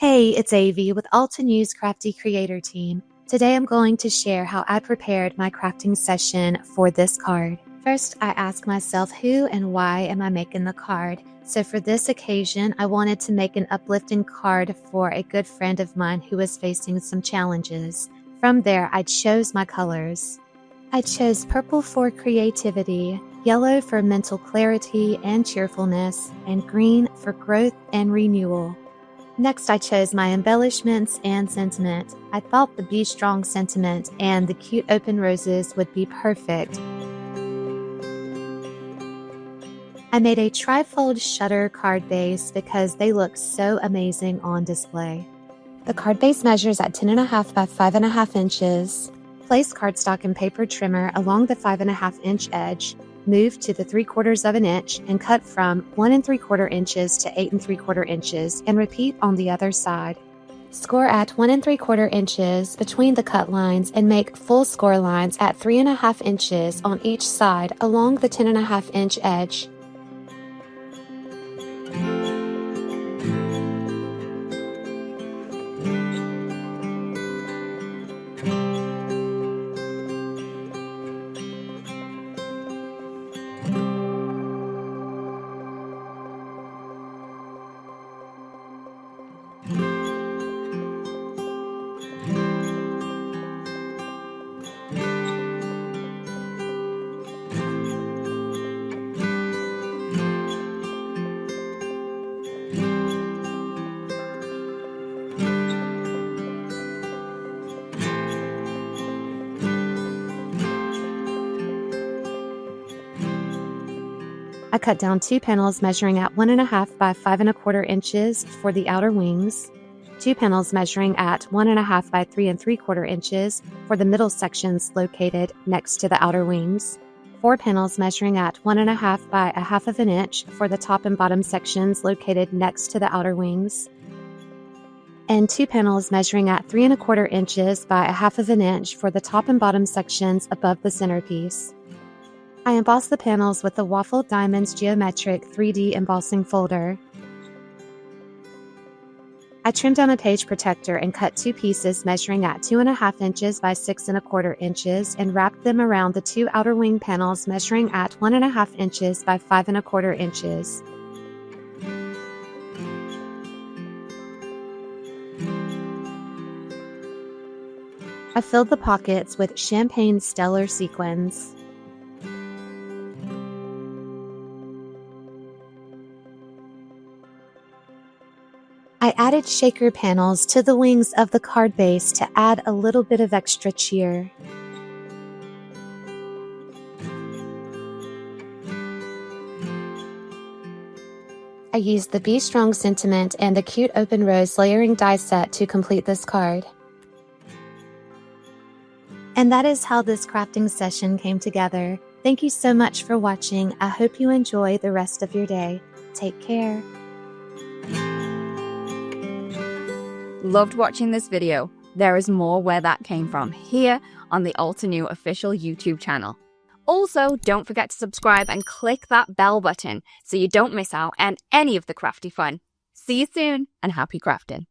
Hey, it's Avis with Altenew's Crafty Creator Team. Today I'm going to share how I prepared my crafting session for this card. First, I asked myself who and why am I making the card. So for this occasion, I wanted to make an uplifting card for a good friend of mine who was facing some challenges. From there, I chose my colors. I chose purple for creativity, yellow for mental clarity and cheerfulness, and green for growth and renewal. Next, I chose my embellishments and sentiment. I thought the Be Strong sentiment and the cute open roses would be perfect. I made a trifold shutter card base because they look so amazing on display. The card base measures at 10.5 by 5.5 inches. Place cardstock and paper trimmer along the 5.5 inch edge. Move to the 3/4 inch and cut from 1 3/4 inches to 8 3/4 inches and repeat on the other side. Score at 1 3/4 inches between the cut lines and make full score lines at 3.5 inches on each side along the 10.5 inch edge. I cut down 2 panels measuring at 1.5 by 5.25 inches for the outer wings, 2 panels measuring at 1.5 by 3 3/4 inches for the middle sections located next to the outer wings, 4 panels measuring at 1.5 by 1/2 inch for the top and bottom sections located next to the outer wings, and 2 panels measuring at 3 1/4 inches by 1/2 inch for the top and bottom sections above the centerpiece. I embossed the panels with the Waffle Diamonds Geometric 3D embossing folder. I trimmed down a page protector and cut 2 pieces measuring at 2.5 inches by 6 1/4 inches and wrapped them around the 2 outer wing panels measuring at 1.5 inches by 5 1/4 inches. I filled the pockets with champagne stellar sequins. I added shaker panels to the wings of the card base to add a little bit of extra cheer. I used the Be Strong sentiment and the cute open rose layering die set to complete this card. And that is how this crafting session came together. Thank you so much for watching. I hope you enjoy the rest of your day. Take care. Loved watching this video. There is more where that came from here on the Altenew official YouTube channel. Also, don't forget to subscribe and click that bell button so you don't miss out on any of the crafty fun. See you soon and happy crafting.